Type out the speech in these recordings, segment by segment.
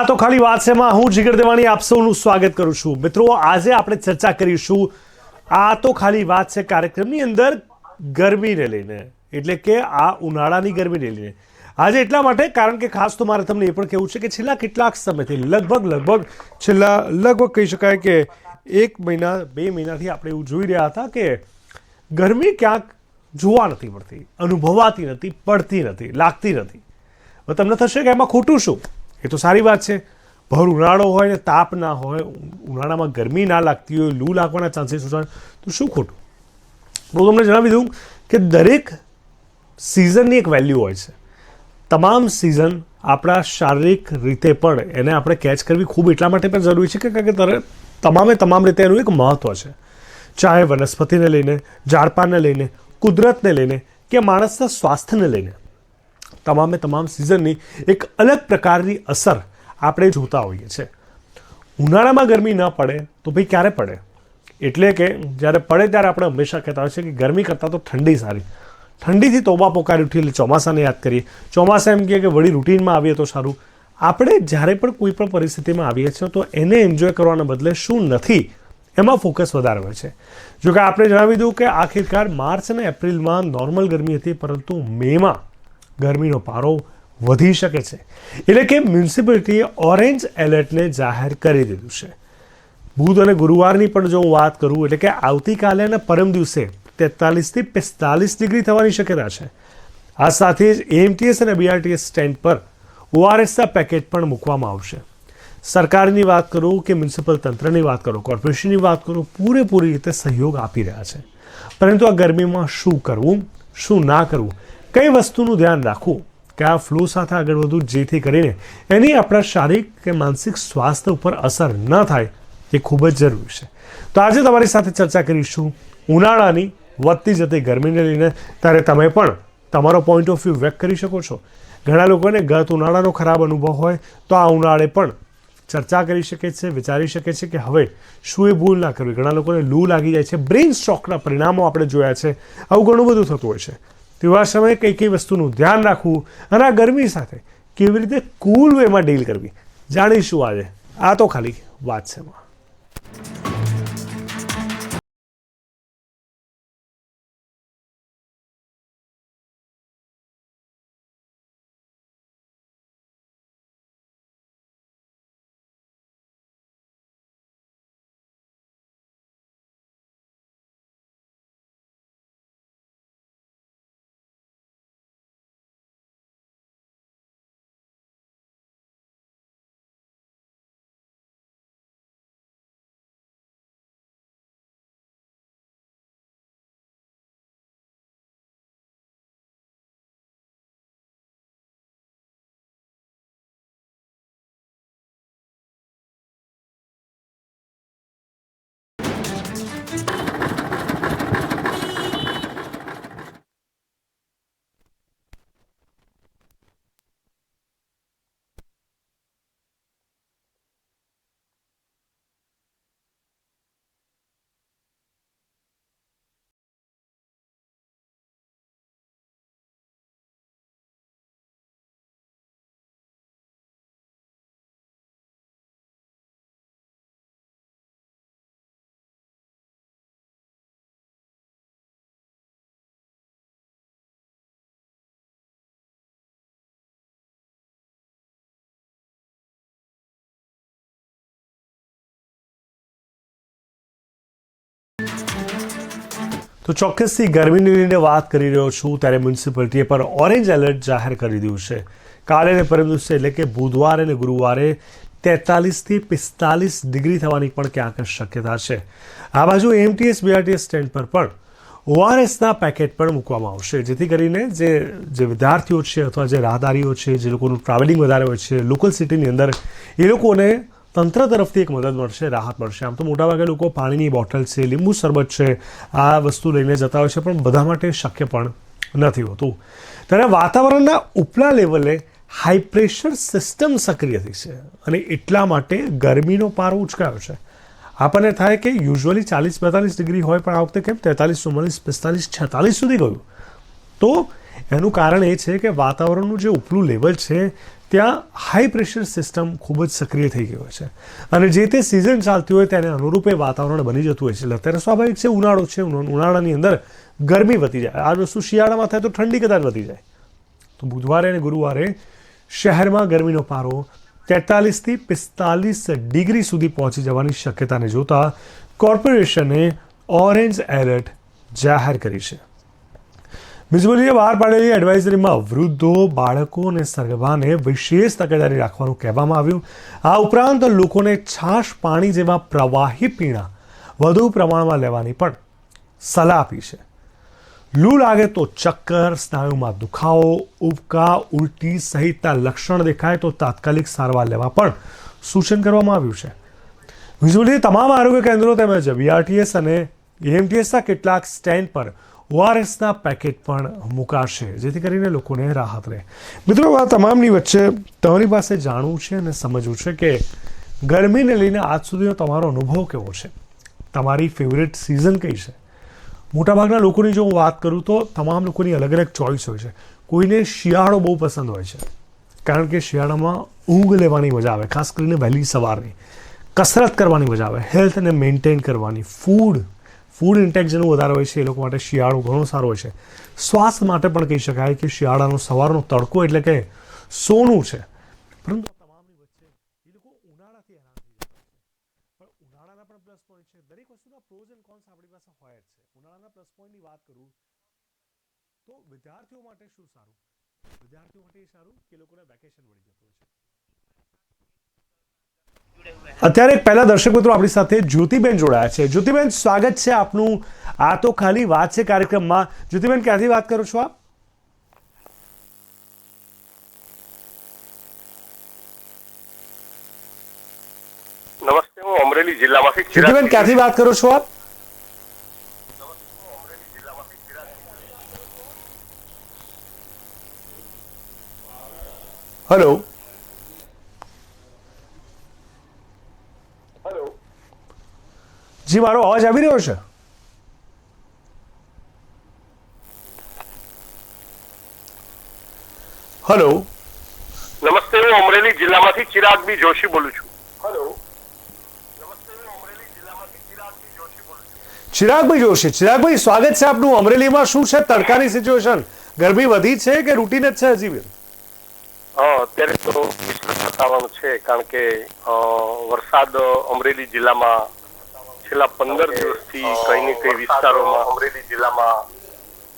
આ તો ખાલી વાત છે માં હું જીગર દેવાણી આપ સૌનું સ્વાગત કરું છું મિત્રો। આજે આપણે ચર્ચા કરીશું આ તો ખાલી વાત છે કાર્યક્રમની અંદર ગરમીને લઈને, એટલે કે આ ઉનાળાની ગરમીને લઈને। આજે એટલા માટે કારણ કે ખાસ તો મારે તમને એ પણ કહેવું છે કે છેલ્લા કેટલાક સમયથી લગભગ કહી શકાય કે 1 મહિના 2 મહિનાથી આપણે એવું જોઈ રહ્યા હતા કે ગરમી ક્યાંક જોવા નથી મળતી, અનુભવાતી નથી, પડતી નથી, લાગતી નથી। હવે તમને થશે કે એમાં ખોટું શું? એ તો સારી વાત છે, ભર ઉનાળો હોય ને તાપ ના હોય, ઉનાળામાં ગરમી ના લાગતી હોય, લૂ લાગવાના ચાન્સીસ હોય તો શું ખોટું? હું તમને જણાવી દઉં કે દરેક સિઝનની એક વેલ્યુ હોય છે। તમામ સિઝન આપણા શારીરિક રીતે પણ એને આપણે કેચ કરવી ખૂબ એટલા માટે પણ જરૂરી છે કે કારણ કે તમામ રીતે એનું એક મહત્ત્વ છે। ચાહે વનસ્પતિને લઈને, ઝાડપાનને લઈને, કુદરતને લઈને કે માણસના સ્વાસ્થ્યને લઈને, તમામ સિઝનની એક અલગ પ્રકારની અસર આપણે જોતા હોઈએ છીએ। ઉનાળામાં ગરમી ન પડે તો ભાઈ ક્યારે પડે? એટલે કે જ્યારે પડે ત્યારે આપણે હંમેશા કહેતા હોય છે કે ગરમી કરતાં તો ઠંડી સારી। ઠંડીથી તોબા પોકારી ઉઠી એટલે ચોમાસાને યાદ કરીએ, ચોમાસા એમ કહે કે વળી રૂટીનમાં આવીએ તો સારું। આપણે જ્યારે પણ કોઈ પણ પરિસ્થિતિમાં આવીએ છીએ તો એને એન્જોય કરવાના બદલે શું નથી એમાં ફોકસ વધારે હોય છે। જો કે આપણે જણાવી દઉં કે આખિરકાર માર્ચ અને એપ્રિલમાં નોર્મલ ગરમી હતી, પરંતુ મેમાં ગરમીનો પારો વધી શકે છે, એટલે કે મ્યુનિસિપાલિટીએ ઓરેન્જ એલર્ટને જાહેર કરી દીધું છે। બુધ અને ગુરુવારની પણ જો હું વાત કરું, એટલે કે આવતીકાલે અને પરમ દિવસે 43 થી 45 ડિગ્રી થવાની શક્યતા છે। આ સાથે જ એએમટીએસ અને બીઆરટીએસ સ્ટેન્ડ પર ઓઆરએસના પેકેટ પણ મૂકવામાં આવશે। સરકારની વાત કરું કે મ્યુનિસિપલ તંત્રની વાત કરું, કોર્પોરેશનની વાત કરું, પૂરેપૂરી રીતે સહયોગ આપી રહ્યા છે। પરંતુ આ ગરમીમાં શું કરવું, શું ના કરવું, કઈ વસ્તુનું ધ્યાન રાખવું, કયા ફ્લો સાથે આગળ વધવું, જેથી કરીને એની આપણા શારીરિક કે માનસિક સ્વાસ્થ્ય ઉપર અસર ન થાય એ ખૂબ જ જરૂરી છે। તો આજે તમારી સાથે ચર્ચા કરીશું ઉનાળાની વધતી જતી ગરમીને લઈને। ત્યારે તમે પણ તમારો પોઈન્ટ ઓફ વ્યૂ વ્યક્ત કરી શકો છો। ઘણા લોકોને ગત ઉનાળાનો ખરાબ અનુભવ હોય તો આ ઉનાળે પણ ચર્ચા કરી શકે છે, વિચારી શકે છે કે હવે શું એ ભૂલ ના કરવી। ઘણા લોકોને લૂ લાગી જાય છે, બ્રેઇન સ્ટ્રોકના પરિણામો આપણે જોયા છે, આવું ઘણું બધું થતું હોય છે। તેવા સમયે કઈ વસ્તુનું ધ્યાન રાખવું અને આ ગરમી સાથે કેવી રીતે કૂલ વેમાં ડીલ કરવી જાણીશું આજે। આ તો ખાલી વાત છે। તો ચોક્કસથી ગરમીની લઈને વાત કરી રહ્યો છું ત્યારે મ્યુનિસિપાલિટીએ પર ઓરેન્જ એલર્ટ જાહેર કરી દીધું છે। કાલે અને પરમ દિવસે એટલે કે બુધવારે અને ગુરુવારે 43 થી 45 ડિગ્રી થવાની પણ ક્યાંક શક્યતા છે। આ બાજુ એએમટીએસ બીઆરટીએસ સ્ટેન્ડ પર પણ ઓઆરએસના પેકેટ પણ મૂકવામાં આવશે, જેથી કરીને જે વિદ્યાર્થીઓ છે અથવા જે રાહદારીઓ છે, જે લોકોનું ટ્રાવેલિંગ વધારે હોય છે લોકલ સિટીની અંદર, એ લોકોને તંત્ર તરફથી એક મદદ મળશે, રાહત મળશે। આમ તો મોટાભાગે લોકો પાણીની બોટલ છે, લીંબુ શરબત છે, આ વસ્તુ લઈને જતા હોય છે, પણ બધા માટે શક્ય પણ નથી હોતું। ત્યારે વાતાવરણના ઉપલા લેવલે હાઈ પ્રેશર સિસ્ટમ સક્રિય થઈ છે અને એટલા માટે ગરમીનો પારો ઉચકાયો છે। આપણને થાય કે યુઝ્યુઅલી 40-42 ડિગ્રી હોય, પણ આ વખતે કેમ 43, 44, 45, 46 સુધી ગયું? તો એનું કારણ એ છે કે વાતાવરણનું જે ઉપલું લેવલ છે ત્યાં હાઈ પ્રેશર સિસ્ટમ ખૂબ જ સક્રિય થઈ ગઈ હોય છે અને જે તે સિઝન ચાલતી હોય તેને અનુરૂપ એ વાતાવરણ બની જતું હોય છે. એટલે અત્યારે સ્વાભાવિક છે, ઉનાળો છે, ઉનાળાની અંદર ગરમી વધી જાય. આ વસ્તુ શિયાળામાં થાય તો ઠંડી કદાચ વધી જાય. તો બુધવારે અને ગુરુવારે શહેરમાં ગરમીનો પારો 43થી 45 ડિગ્રી સુધી પહોંચી જવાની શક્યતાને જોતા કોર્પોરેશને ઓરેન્જ એલર્ટ જાહેર કરી છે. મ્યુનિસિપાલિટીએ બહાર પાડેલી એડવાઇઝરીમાં વૃદ્ધો, બાળકો અને સગર્ભાને વિશેષ તકેદારી રાખવાનું કહેવામાં આવ્યું. આ ઉપરાંત લોકોને છાશ, પાણી જેવા પ્રવાહી પીણા વધુ પ્રમાણમાં લેવાની પણ સલાહ આપી છે. લૂ લાગે તો ચક્કર, સ્નાયુમાં દુખાવો, ઉબકા, ઉલટી સહિતના લક્ષણ દેખાય તો તાત્કાલિક સારવાર લેવા પણ સૂચન કરવામાં આવ્યું છે. મ્યુનિસિપાલિટી તમામ આરોગ્ય કેન્દ્રો તેમજ બીઆરટીએસ અને એએમટીએસના કેટલાક સ્ટેન્ડ પર ઓઆરએસના પેકેટ પણ મુકાશે, જેથી કરીને લોકોને રાહત રહે. મિત્રો, આ તમામની વચ્ચે તમારી પાસે જાણવું છે અને સમજવું છે કે ગરમીને લઈને આજ સુધીનો તમારો અનુભવ કેવો છે, તમારી ફેવરેટ સિઝન કઈ છે. મોટાભાગના લોકોની જો હું વાત કરું તો તમામ લોકોની અલગ અલગ ચોઈસ હોય છે. કોઈને શિયાળો બહુ પસંદ હોય છે, કારણ કે શિયાળામાં ઊંઘ લેવાની મજા આવે, ખાસ કરીને વહેલી સવારની. કસરત કરવાની મજા આવે, હેલ્થને મેન્ટેન કરવાની. ફૂડ ઇન્ટેક જેનું વધારે હોય છે એ લોકો માટે શિયાળો ઘણો સારો હોય છે. સ્વાસ્થ્ય માટે પણ કહી શકાય કે શિયાળાનો સવારનો તડકો એટલે કે સોનું છે. પરંતુ તમામની વચ્ચે એ લોકો ઉનાળાથી હેરાન થઈ જતા હોય છે. પણ ઉનાળાના પણ પ્લસ પોઈન્ટ છે. દરેક વસ્તુના પ્રોઝ એન્ડ કોન્સ આપણી પાસે હોય જ છે. ઉનાળાના પ્લસ પોઈન્ટની વાત કરું તો વિદ્યાર્થીઓ માટે શું સારું? વિદ્યાર્થીઓ માટે એ સારું કે લોકોને વેકેશન મળી જતું હોય છે. અત્યારે પહેલા દર્શક મિત્રો આપણી સાથે જ્યોતિબેન જોડાયા છે. જ્યોતિબેન, સ્વાગત છે આપનું આ તો ખાલી વાત છે કાર્યક્રમમાં. જ્યોતિબેન, ક્યાંથી વાત કરો છો આપ? નમસ્તે, હું અમરેલી જિલ્લામાંથી. જ્યોતિબેન, ક્યાંથી વાત કરો છો આપ? હેલો. જી, મારો અવાજ આવી રહ્યો છે? હેલો. નમસ્તે, હું અમરેલી જિલ્લામાંથી ચિરાગબી જોશી બોલું છું. ચિરાગભાઈ જોશી. ચિરાગભાઈ, સ્વાગત છે આપનું. અમરેલીમાં શું છે તડકાની સિચ્યુએશન? ગરમી વધી છે કે રૂટીન જ છે હજી? અત્યારે તો વાતાવરણ છે, કારણ કે વરસાદ અમરેલી જિલ્લામાં છેલ્લા 15 દિવસથી કઈ ને કઈ વિસ્તારોમાં અમરેલી જિલ્લામાં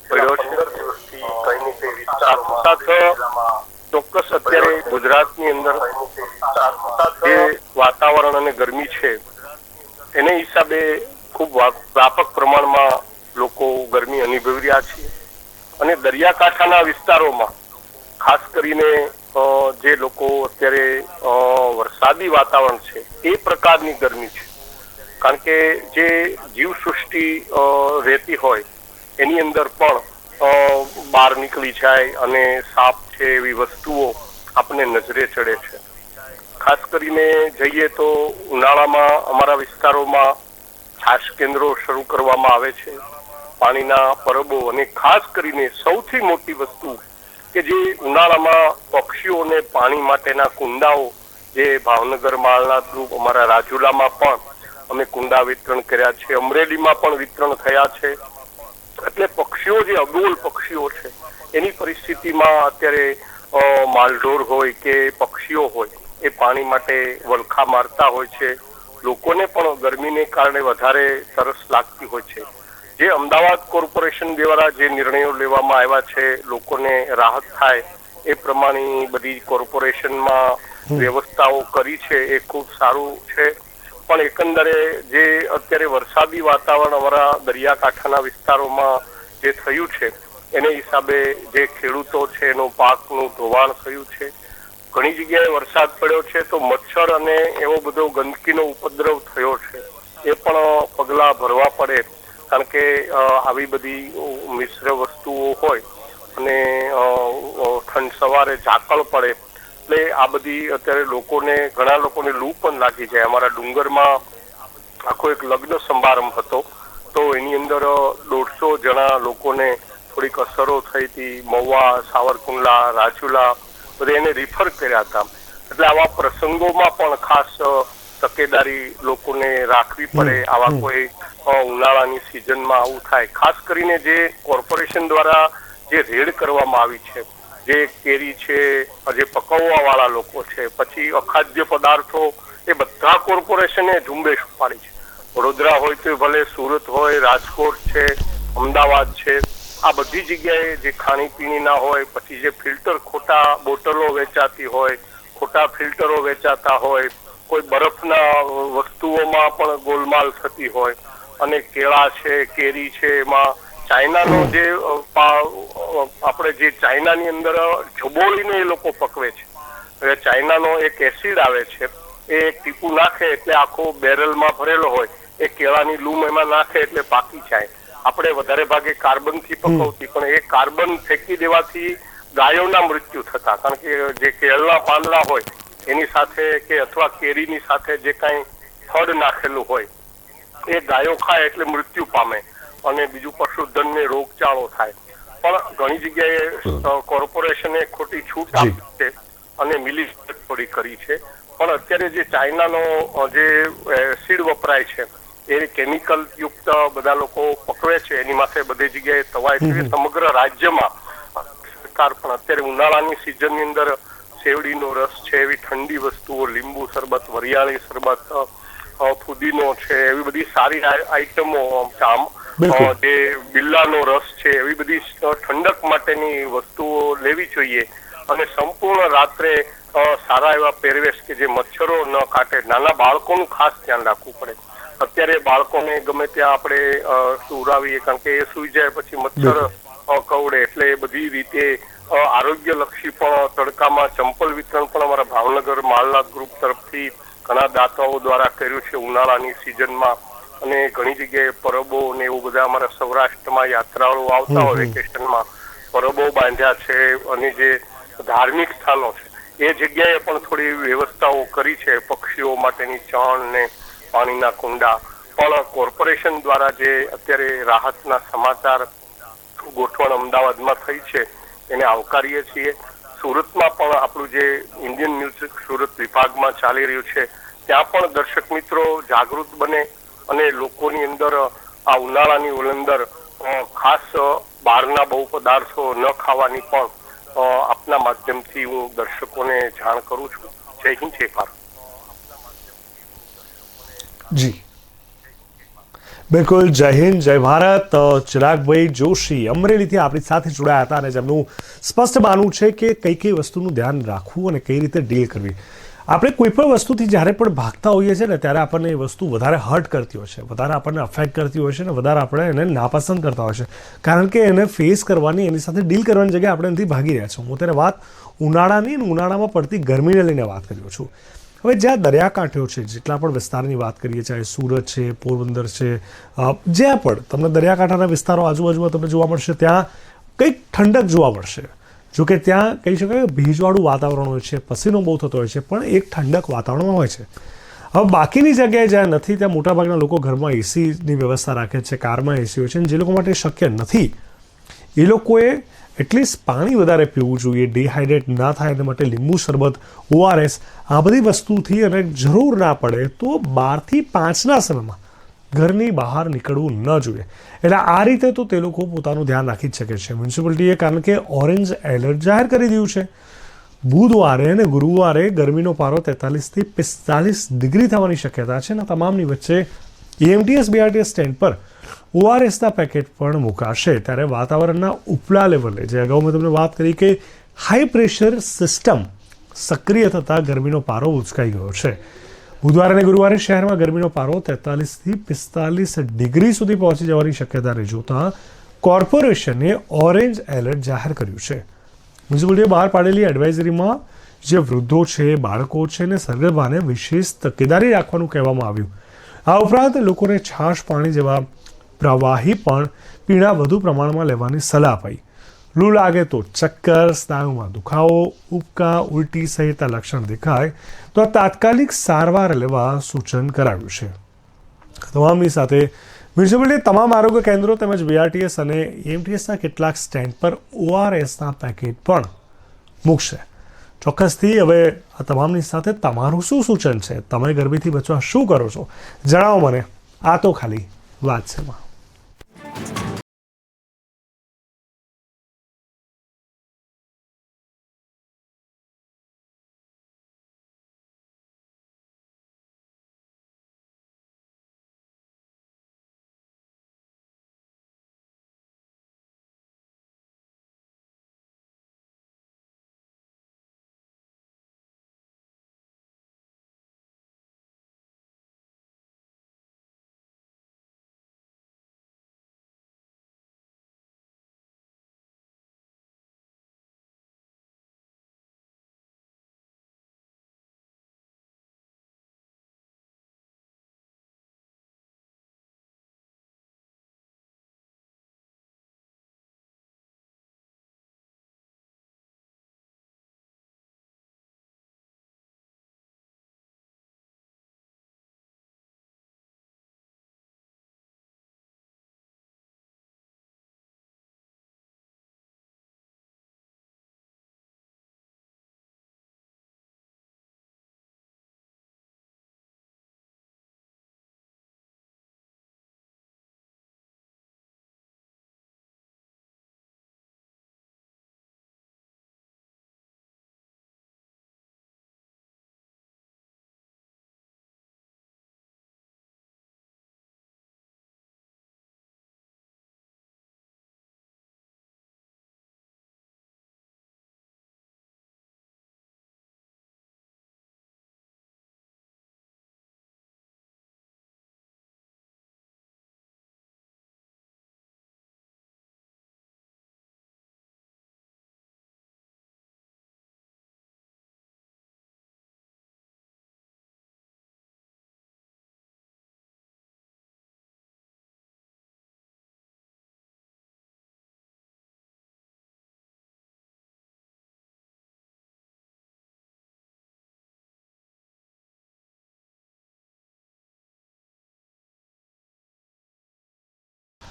પડ્યો છે. ચોક્કસ અત્યારે ગુજરાતની અંદર જે વાતાવરણ અને ગરમી છે એને હિસાબે ખૂબ વ્યાપક પ્રમાણમાં લોકો ગરમી અનુભવી રહ્યા છે. અને દરિયાકાંઠાના વિસ્તારોમાં ખાસ કરીને જે લોકો અત્યારે વરસાદી વાતાવરણ છે એ પ્રકારની ગરમી છે. કારણ કે જે જીવસૃષ્ટિ રહેતી હોય એની અંદર પણ બહાર નીકળી જાય અને સાપ છે એવી વસ્તુઓ આપણને નજરે ચડે છે. ખાસ કરીને જઈએ તો ઉનાળામાં અમારા વિસ્તારોમાં છાશ કેન્દ્રો શરૂ કરવામાં આવે છે, પાણીના પરબો, અને ખાસ કરીને સૌથી મોટી વસ્તુ કે જે ઉનાળામાં પક્ષીઓને પાણી માટેના કુંડાઓ, જે ભાવનગર માળના ગ્રુપ અમારા રાજુલામાં પણ અમે કુંડા વિતરણ કર્યા છે, અમરેલીમાં પણ વિતરણ થયા છે. એટલે પક્ષીઓ, જે અબોલ પક્ષીઓ છે એની પરિસ્થિતિમાં અત્યારે માલઢોર હોય કે પક્ષીઓ હોય એ પાણી માટે વલખા મારતા હોય છે. લોકોને પણ ગરમીને કારણે વધારે તરસ લાગતી હોય છે. જે અમદાવાદ કોર્પોરેશન દ્વારા જે નિર્ણયો લેવામાં આવ્યા છે લોકોને રાહત થાય એ પ્રમાણે બધી કોર્પોરેશનમાં વ્યવસ્થાઓ કરી છે, એ ખૂબ સારું છે. પણ એકંદરે જે અત્યારે વરસાદી વાતાવરણ અમારા દરિયાકાંઠાના વિસ્તારોમાં જે થયું છે એને હિસાબે જે ખેડૂતો છે એનો પાકનું ધોવાણ થયું છે. ઘણી જગ્યાએ વરસાદ પડ્યો છે તો મચ્છર અને એવો બધો ગંદકીનો ઉપદ્રવ થયો છે. એ પણ પગલાં ભરવા પડે, કારણ કે આવી બધી મિશ્ર વસ્તુઓ હોય અને ઠંડ સવારે ઝાકળ પડે એટલે આ બધી અત્યારે લોકોને, ઘણા લોકોને લૂ પણ લાગી જાય. અમારા ડુંગરમાં આખો એક લગ્ન સમારંભ હતો તો એની અંદર 150 જણા લોકોને થોડીક અસરો થઈ હતી. મહુવા, સાવરકુંડલા, રાજુલા બધે એને રિફર કર્યા હતા. એટલે આવા પ્રસંગોમાં પણ ખાસ તકેદારી લોકોને રાખવી પડે. આવા કોઈ ઉનાળાની સિઝનમાં આવું થાય, ખાસ કરીને જે કોર્પોરેશન દ્વારા જે રેડ કરવામાં આવી છે, જે કેરી છે, જે પકવવા વાળા લોકો છે, પછી અખાદ્ય પદાર્થો, એ બધા કોર્પોરેશને ઝુંબેશ ઉપાડી છે. વડોદરા હોય તો ભલે, સુરત હોય, રાજકોટ છે, અમદાવાદ છે, આ બધી જગ્યાએ જે ખાણીપીણીના હોય, પછી જે ફિલ્ટર ખોટા બોટલો વેચાતી હોય, ખોટા ફિલ્ટરો વેચાતા હોય, કોઈ બરફના વસ્તુઓમાં પણ ગોલમાલ થતી હોય, અને કેળા છે, કેરી છે, એમાં ચાઇનાનો જે આપણે જે ચાઇનાની અંદર જબોળીને એ લોકો પકવે છે. એટલે ચાઇનાનો એક એસિડ આવે છે, એ ટીપું નાખે એટલે આખો બેરલમાં ભરેલો હોય, એ કેળાની લૂમ એમાં નાખે એટલે પાકી જાય. આપણે વધારે ભાગે કાર્બનથી પકવતી, પણ એ કાર્બન ફેંકી દેવાથી ગાયોના મૃત્યુ થતા. કારણ કે જે કેળના પાંદડા હોય એની સાથે કે અથવા કેરીની સાથે જે કાંઈ ફળ નાખેલું હોય એ ગાયો ખાય એટલે મૃત્યુ પામે, અને બીજું પશુધનને રોગચાળો થાય. પણ ઘણી જગ્યાએ કોર્પોરેશને ખોટી છૂટ આપી છે અને મિલી થોડી કરી છે. પણ અત્યારે જે ચાઇનાનો જે એસિડ વપરાય છે, એ કેમિકલ યુક્ત બધા લોકો પકવે છે, એની માટે બધી જગ્યાએ તવાય છે. સમગ્ર રાજ્યમાં સરકાર પણ અત્યારે ઉનાળાની સિઝનની અંદર શેવડીનો રસ છે, એવી ઠંડી વસ્તુઓ, લીંબુ શરબત, વરિયાળી શરબત, ફુદીનો છે, એવી બધી સારી આઈટમો, જે બિલ્લાનો રસ છે, એવી બધી ઠંડક માટેની વસ્તુઓ લેવી જોઈએ. અને સંપૂર્ણ રાત્રે સારા એવા પહેરવેશ કે જે મચ્છરો ન કાટે. નાના બાળકોનું ખાસ ધ્યાન રાખવું પડે. અત્યારે બાળકોને ગમે ત્યાં આપણે સુવડાવીએ, કારણ કે એ સુઈ જાય પછી મચ્છર કવડે. એટલે એ બધી રીતે આરોગ્યલક્ષી પણ તડકામાં ચંપલ વિતરણ પણ અમારા ભાવનગર માલનાથ ગ્રુપ તરફથી ઘણા દાતાઓ દ્વારા કર્યું છે ઉનાળાની સિઝનમાં. અને ઘણી જગ્યાએ પરબો ને એવું બધા અમારા સૌરાષ્ટ્રમાં યાત્રાળુઓ આવતા હોય વેકેશનમાં, પરબો બાંધ્યા છે. અને જે ધાર્મિક સ્થાનો છે એ જગ્યાએ પણ થોડી વ્યવસ્થાઓ કરી છે. પક્ષીઓ માટેની ચણ ને પાણીના કુંડા પણ કોર્પોરેશન દ્વારા જે અત્યારે રાહતના સમાચાર ગોઠવણ અમદાવાદમાં થઈ છે એને આવકારીએ છીએ. સુરતમાં પણ આપણું જે ઇન્ડિયન મ્યુઝિક સુરત વિભાગમાં ચાલી રહ્યું છે, ત્યાં પણ દર્શક મિત્રો જાગૃત બને અને લોકોની અંદર આ ઉનાળાની અંદર ખાસ બહારના બહુ પદાર્થો ન ખાવાની પણ આપના માધ્યમથી હું દર્શકોને જાણ કરું છું. જય હિન્દ, જય ભારત. જી બિલકુલ, જય હિન્દ, જય ભારત. ચિરાગભાઈ જોશી અમરેલીથી આપણી સાથે જોડાયા હતા અને જેમનું સ્પષ્ટ માનવું છે કે કઈ કઈ વસ્તુનું ધ્યાન રાખવું અને કઈ રીતે ડીલ કરવી. આપણે કોઈ પણ વસ્તુથી જ્યારે પણ ભાગતા હોઈએ છીએ ને ત્યારે આપણને એ વસ્તુ વધારે હર્ટ કરતી હોય છે, વધારે આપણને અફેક્ટ કરતી હોય છે, અને વધારે આપણે એને નાપસંદ કરતા હોય છે, કારણ કે એને ફેસ કરવાની, એની સાથે ડીલ કરવાની જગ્યાએ આપણે એનાથી ભાગી રહ્યા છીએ. હું ત્યારે વાત ઉનાળાની અને ઉનાળામાં પડતી ગરમીને લઈને વાત કર્યો છું. હવે જ્યાં દરિયાકાંઠો છે, જેટલા પણ વિસ્તારની વાત કરીએ, ચાહે સુરત છે, પોરબંદર છે, જ્યાં પણ તમને દરિયાકાંઠાના વિસ્તારો આજુબાજુમાં તમને જોવા મળશે, ત્યાં કંઈક ઠંડક જોવા મળશે. જોકે ત્યાં કહી શકાય કે ભેજવાળું વાતાવરણ હોય છે, પસીનો બહુ થતો હોય છે, પણ એક ઠંડક વાતાવરણમાં હોય છે. હવે બાકીની જગ્યાએ જ્યાં નથી ત્યાં મોટાભાગના લોકો ઘરમાં એસીની વ્યવસ્થા રાખે છે, કારમાં એસી હોય છે, અને જે લોકો માટે શક્ય નથી એ લોકોએ એટલીસ્ટ પાણી વધારે પીવું જોઈએ, ડિહાઇડ્રેટ ના થાય એના માટે લીંબુ શરબત, ORS, આ બધી વસ્તુથી અને જરૂર ના પડે તો 12 થી 5ના સમયમાં ઘરની બહાર નીકળવું ન જોઈએ. એટલે આ રીતે તો તે લોકો પોતાનું ધ્યાન રાખી જ શકે છે. મ્યુનિસિપાલિટીએ કારણ કે ઓરેન્જ એલર્ટ જાહેર કરી દીધું છે. બુધવારે અને ગુરુવારે ગરમીનો પારો 43 થી 45 ડિગ્રી થવાની શક્યતા છે. અને તમામની વચ્ચે EMTS BRTS સ્ટેન્ડ પર ORSના પેકેટ પણ મુકાશે. ત્યારે વાતાવરણના ઉપલા લેવલે, જે અગાઉ મેં તમને વાત કરી કે હાઈ પ્રેશર સિસ્ટમ સક્રિય થતાં ગરમીનો પારો ઉંચકાઈ ગયો છે. બુધવારે અને ગુરુવારે શહેરમાં ગરમીનો પારો 43 થી 45 ડિગ્રી સુધી પહોંચી જવાની શક્યતાને જોતા કોર્પોરેશને ઓરેન્જ એલર્ટ જાહેર કર્યું છે. મ્યુનિસિપાલિટીએ બહાર પાડેલી એડવાઇઝરીમાં જે વૃદ્ધો છે, બાળકો છે અને સગર્ભાને વિશેષ તકેદારી રાખવાનું કહેવામાં આવ્યું. આ ઉપરાંત લોકોને છાશ, પાણી જેવા પ્રવાહી પણ પીણા વધુ પ્રમાણમાં લેવાની સલાહ અપાઈ. લૂ લાગે તો ચક્કર, સ્નાયુમાં દુખાવો, ઉબકા, ઉલટી સહિતના લક્ષણ દેખાય તો તાત્કાલિક સારવાર લેવા સૂચન કરાવ્યું છે. તમામની સાથે મ્યુનિસિપાલિટી તમામ આરોગ્ય કેન્દ્રો તેમજ BRTS અને EMTSના કેટલાક સ્ટેન્ડ પર ORSના પેકેટ પણ મૂકશે. ચોક્કસથી હવે આ તમામની સાથે તમારું શું સૂચન છે? તમે ગરમીથી બચવા શું કરો છો? જણાવો મને. આ તો ખાલી વાત છે માં.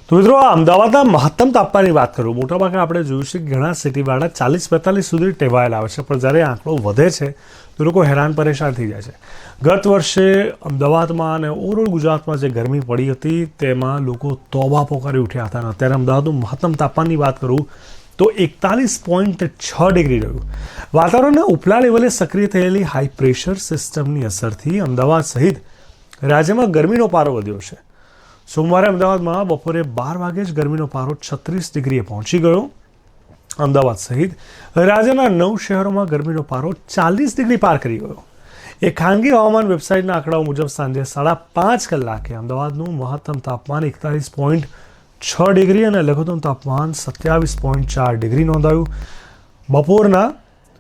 તો મિત્રો, અમદાવાદના મહત્તમ તાપમાનની વાત કરું, મોટાભાગે આપણે જોયું છે કે ઘણા સિટીવાળા 40-45 સુધી ટેવાયેલા આવે છે, પણ જ્યારે આંકડો વધે છે તો લોકો હેરાન પરેશાન થઈ જાય છે. ગત વર્ષે અમદાવાદમાં અને ઓવરઓલ ગુજરાતમાં જે ગરમી પડી હતી તેમાં લોકો તોબા પોકારી ઉઠ્યા હતા. અને અત્યારે અમદાવાદનું મહત્તમ તાપમાનની વાત કરું તો 41.6 ડિગ્રી રહ્યું. વાતાવરણના ઉપલા લેવલે સક્રિય થયેલી હાઈ પ્રેશર સિસ્ટમની અસરથી અમદાવાદ સહિત રાજ્યમાં ગરમીનો પારો વધ્યો છે. સોમવારે અમદાવાદમાં બપોરે 12 વાગે જ ગરમીનો પારો 36 ડિગ્રીએ પહોંચી ગયો. અમદાવાદ સહિત રાજ્યના 9 શહેરોમાં ગરમીનો પારો 40 ડિગ્રી પાર કરી ગયો. એક ખાનગી હવામાન વેબસાઇટના આંકડાઓ મુજબ સાંજે 5:30 કલાકે અમદાવાદનું મહત્તમ તાપમાન 41.6 ડિગ્રી અને લઘુત્તમ તાપમાન 27.4 ડિગ્રી નોંધાયું. બપોરના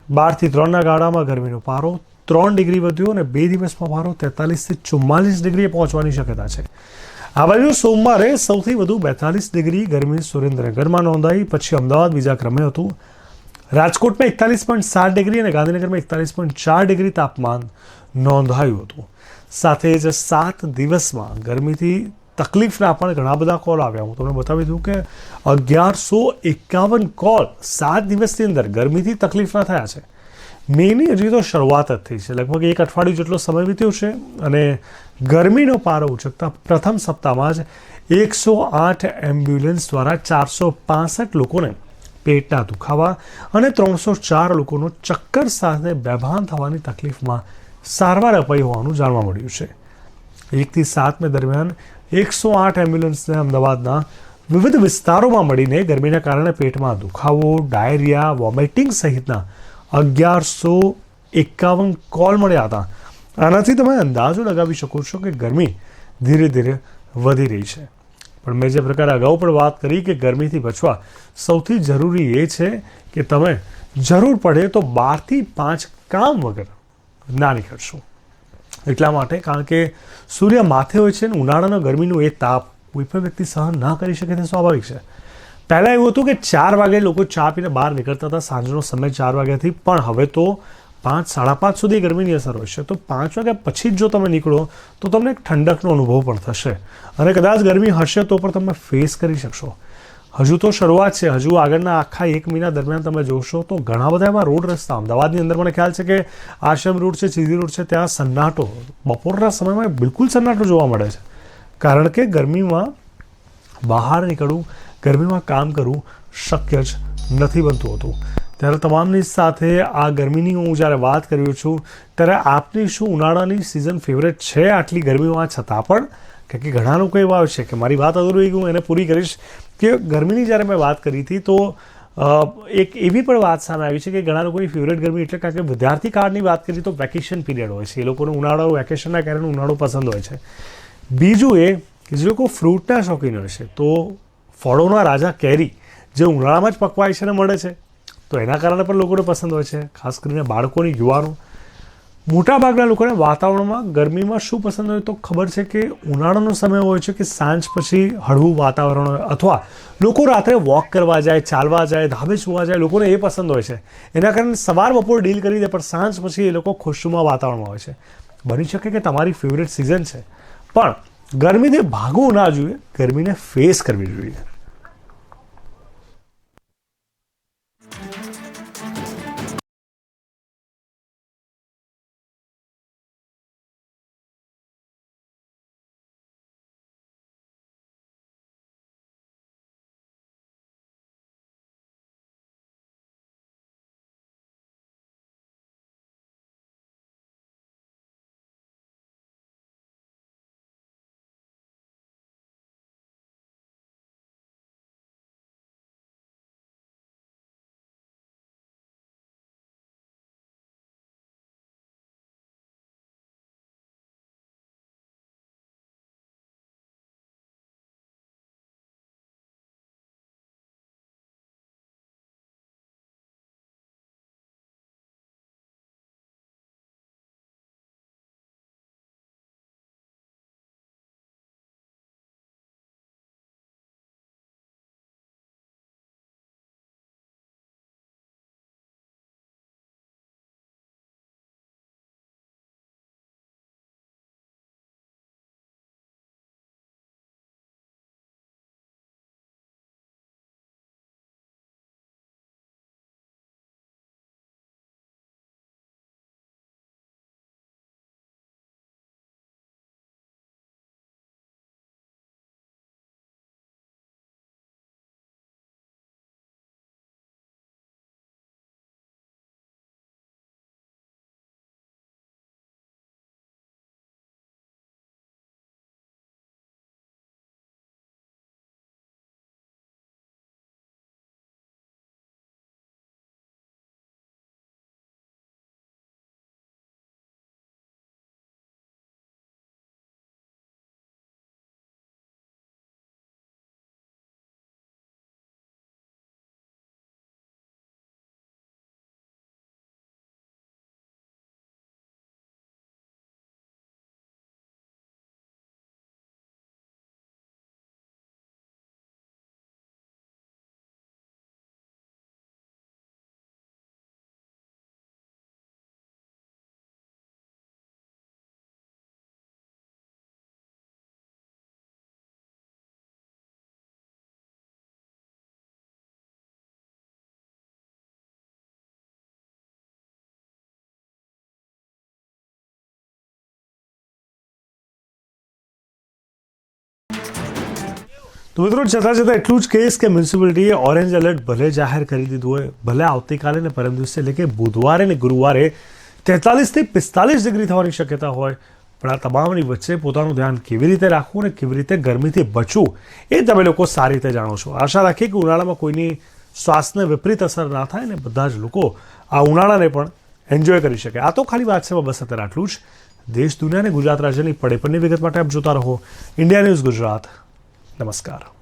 12 થી 3ના ગાળામાં ગરમીનો પારો 3 ડિગ્રી વધ્યો અને 2 દિવસમાં પારો 43 થી 44 ડિગ્રીએ પહોંચવાની શક્યતા છે. આ બાજુ સોમવારે સૌથી વધુ 42 ડિગ્રી ગરમી સુરેન્દ્રનગરમાં નોંધાઈ. પછી અમદાવાદ બીજા ક્રમે હતું. રાજકોટમાં 41.7 ડિગ્રી અને ગાંધીનગરમાં 41.4 ડિગ્રી તાપમાન નોંધાયું હતું. સાથે જ 7 દિવસમાં ગરમીથી તકલીફના પણ ઘણા બધા કોલ આવ્યા. હું તમને બતાવી દઉં કે 1151 કોલ 7 દિવસની અંદર ગરમીથી તકલીફના થયા છે. મેની હજી તો શરૂઆત જ થઈ છે. લગભગ 1 અઠવાડિયું જેટલો સમય વીત્યો છે અને ગરમીનો પારો ઉચકતા પ્રથમ સપ્તાહમાં જ 108 એમ્બ્યુલન્સ દ્વારા 465 લોકોને પેટના દુખાવા અને 304 લોકોનો ચક્કર સાથે બેભાન થવાની તકલીફમાં સારવાર અપાઈ હોવાનું જાણવા મળ્યું છે. 1 થી 7 મે દરમિયાન 108 એમ્બ્યુલન્સને અમદાવાદના વિવિધ વિસ્તારોમાં મળીને ગરમીના કારણે પેટમાં દુખાવો, ડાયરિયા, વોમિટિંગ સહિતના 1151 કોલ મળ્યા હતા. આનાથી તમે અંદાજો લગાવી શકો છો કે ગરમી ધીરે ધીરે વધી રહી છે. પણ મેં જે પ્રકારે અગાઉ પણ વાત કરી કે ગરમીથી બચવા સૌથી જરૂરી એ છે કે તમે જરૂર પડે તો 12 થી 5 કામ વગર ના નીકળશો. એટલા માટે કારણ કે સૂર્ય માથે હોય છે અને ઉનાળાનો ગરમીનો એ તાપ કોઈ પણ વ્યક્તિ સહન ના કરી શકે તે સ્વાભાવિક છે. પહેલાં એવું હતું કે 4 વાગે લોકો ચા પીને બહાર નીકળતા હતા, સાંજનો સમય 4 વાગ્યાથી. પણ હવે તો 5-5:30 સુધી ગરમીની અસર હોય છે. તો 5 વાગ્યા પછી જ જો તમે નીકળો તો તમને એક ઠંડકનો અનુભવ પણ થશે અને કદાચ ગરમી હશે તો પણ તમે ફેસ કરી શકશો. હજુ તો શરૂઆત છે. હજુ આગળના આખા 1 મહિના દરમિયાન તમે જોશો તો ઘણા બધા એવા રોડ રસ્તા અમદાવાદની અંદર મને ખ્યાલ છે કે આશ્રમ રોડ છે, ચીધી રોડ છે, ત્યાં સન્નાટો બપોરના સમયમાં બિલકુલ સન્નાટો જોવા મળે છે. કારણ કે ગરમીમાં બહાર નીકળવું, ગરમીમાં કામ કરવું શક્ય જ નથી બનતું હતું. ત્યારે તમામની સાથે આ ગરમીની હું જ્યારે વાત કરી રહ્યો છું ત્યારે આપની શું ઉનાળાની સિઝન ફેવરેટ છે આટલી ગરમીમાં છતાં પણ? કારણ કે ઘણા લોકો એવા છે કે મારી વાત અધૂરી રહી ગઈ, હું એને પૂરી કરીશ કે ગરમીની જ્યારે મેં વાત કરી હતી તો એક એવી પણ વાત સામે આવી છે કે ઘણા લોકોની ફેવરેટ ગરમી એટલે કારણ કે વિદ્યાર્થી કાળની વાત કરીએ તો વેકેશન પીરિયડ હોય છે, એ લોકોને ઉનાળો વેકેશનના કારણે ઉનાળો પસંદ હોય છે. બીજું એ કે જે લોકો ફ્રૂટના શોખીન હોય છે તો ફળોના રાજા કેરી જે ઉનાળામાં જ પકવાય છે ને મળે છે તો એના કારણે પણ લોકોને પસંદ હોય છે. ખાસ કરીને બાળકોની, યુવાનો, મોટાભાગના લોકોને વાતાવરણમાં ગરમીમાં શું પસંદ હોય તો ખબર છે કે ઉનાળાનો સમય હોય છે કે સાંજ પછી હળવું વાતાવરણ હોય અથવા લોકો રાત્રે વોક કરવા જાય, ચાલવા જાય, ધાબે સુવા જાય, લોકોને એ પસંદ હોય છે. એના કારણે સવાર બપોર ડીલ કરી દે પણ સાંજ પછી એ લોકો ખુશનુમા વાતાવરણમાં હોય છે. બની શકે કે તમારી ફેવરેટ સિઝન છે પણ ગરમીને ભાગવું ના જોઈએ, ગરમીને ફેસ કરવી જોઈએ. તો મિત્રો જતાં જતાં એટલું જ કહીશ કે મ્યુનિસિપાલિટીએ ઓરેન્જ એલર્ટ ભલે જાહેર કરી દીધું હોય, ભલે આવતીકાલે ને પરમ દિવસે એટલે કે બુધવારે ને ગુરુવારે 43 થી 45 ડિગ્રી થવાની શક્યતા હોય, પણ આ તમામની વચ્ચે પોતાનું ધ્યાન કેવી રીતે રાખવું અને કેવી રીતે ગરમીથી બચવું એ તમે લોકો સારી રીતે જાણો છો. આશા રાખીએ કે ઉનાળામાં કોઈની શ્વાસને વિપરીત અસર ના થાય ને બધા જ લોકો આ ઉનાળાને પણ એન્જોય કરી શકે. આ તો ખાલી વાત છે, બસ અત્યારે આટલું જ. દેશ દુનિયા અને ગુજરાત રાજ્યની પડે પડની વિગત માટે આપ જોતા રહો ઇન્ડિયા ન્યૂઝ ગુજરાત. નમસ્કાર.